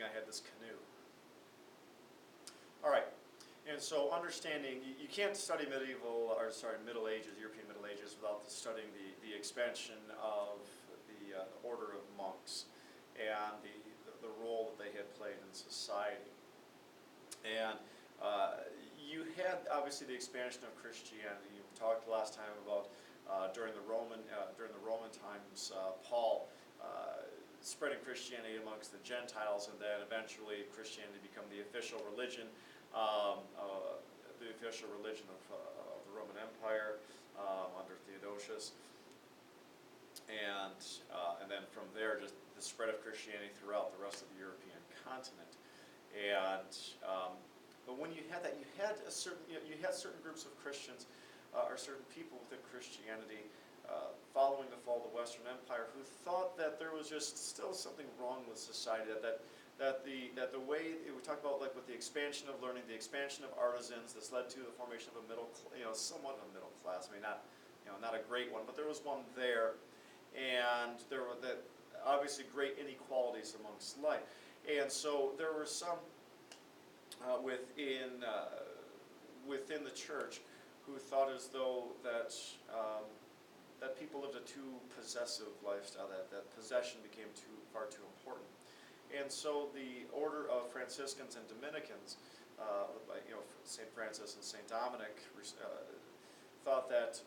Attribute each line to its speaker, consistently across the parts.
Speaker 1: I had this canoe. All right, and so understanding, you can't study Middle Ages, European Middle Ages, without studying the expansion of the order of monks and the role that they had played in society. And you had obviously the expansion of Christianity. You talked last time about during the Roman times, Paul spreading Christianity amongst the Gentiles, and then eventually Christianity become the official religion of the Roman Empire under Theodosius. And then from there, just the spread of Christianity throughout the rest of the European continent. And but when you had that, you had certain groups of Christians or certain people within Christianity following the fall of the Western Empire who thought that there was just still something wrong with society. That the way we talk about, like with the expansion of learning, the expansion of artisans, this led to the formation of a somewhat of a middle class. I mean, not a great one, but there was one there. And there were obviously great inequalities amongst life. And so there were some within the church who thought as though that people lived a too possessive lifestyle, that possession became far too important. And so the order of Franciscans and Dominicans, St. Francis and St. Dominic, thought that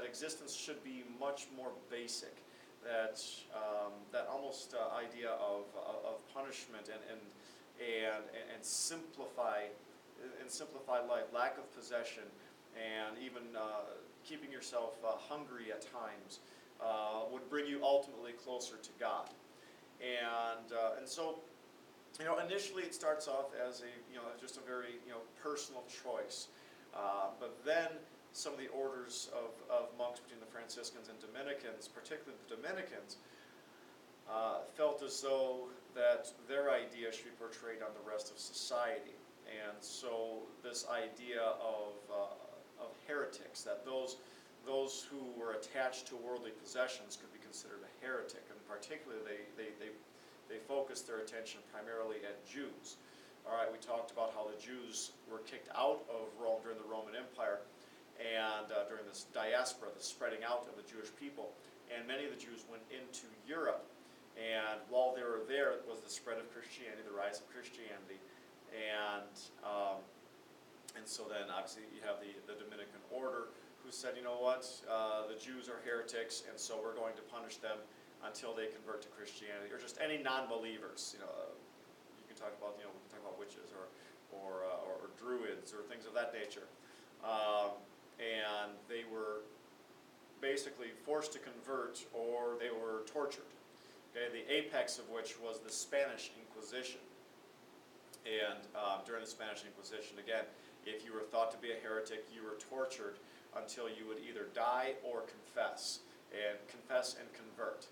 Speaker 1: existence should be much more basic, that almost idea of punishment and simplify life, lack of possession, and even keeping yourself hungry at times would bring you ultimately closer to God. And so, initially it starts off as just a very personal choice, but then some of the orders of monks between the Franciscans and Dominicans, particularly the Dominicans, felt as though that their idea should be portrayed on the rest of society. And so this idea of heretics, that those who were attached to worldly possessions could be considered a heretic, and particularly they focused their attention primarily at Jews. All right, we talked about how the Jews were kicked out of Rome during the Roman Empire, and during this diaspora, the spreading out of the Jewish people, and many of the Jews went into Europe. And while they were there, it was the spread of Christianity, the rise of Christianity, and so then obviously you have the Dominican order who said, you know what, the Jews are heretics, and so we're going to punish them until they convert to Christianity, or just any non-believers. You can talk about we can talk about witches or druids or things of that nature, and they were basically forced to convert, or they were tortured. Okay, the apex of which was the Spanish Inquisition. And during the Spanish Inquisition, again, if you were thought to be a heretic, you were tortured until you would either die or confess and convert.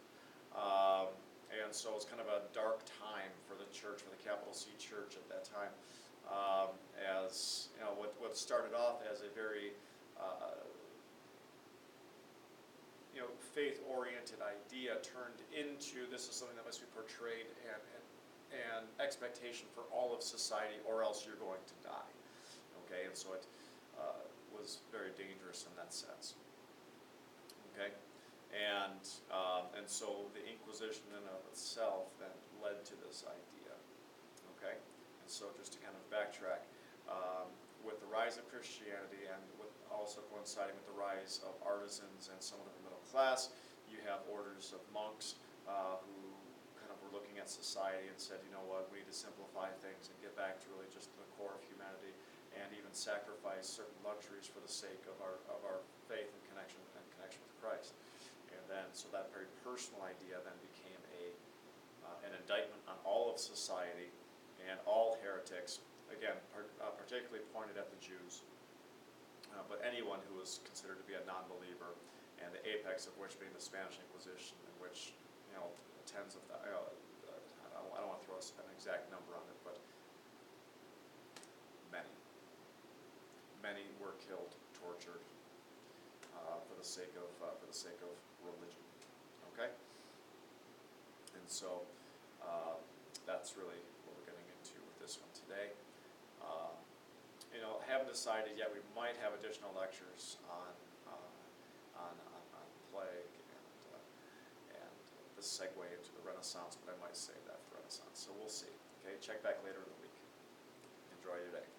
Speaker 1: And so it's kind of a dark time for the church, for the capital C church at that time, as what started off as a very faith-oriented idea turned into, this is something that must be portrayed and expectation for all of society, or else you're going to die. Okay, and so it was very dangerous in that sense. Okay, and so the Inquisition in and of itself then led to this idea. Okay, and so just to kind of backtrack, with the rise of Christianity and with also coinciding with the rise of artisans and somewhat of the middle class, you have orders of monks who kind of were looking at society and said, you know what, we need to simplify things and get back to really just the core of humanity, and even sacrifice certain luxuries for the sake of our faith and connection with Christ. And then, so that very personal idea then became an indictment on all of society and all heretics. Again, particularly pointed at the Jews, but anyone who was considered to be a non-believer, and the apex of which being the Spanish Inquisition, in which tens of I don't want to throw an exact number on it, but many were killed, tortured for the sake of religion. Okay, and so that's really what we're getting into with this one today. Uh, haven't decided yet. We might have additional lectures on plague and the segue into the Renaissance, but I might save that for Renaissance. So we'll see. Okay, check back later in the week. Enjoy your day.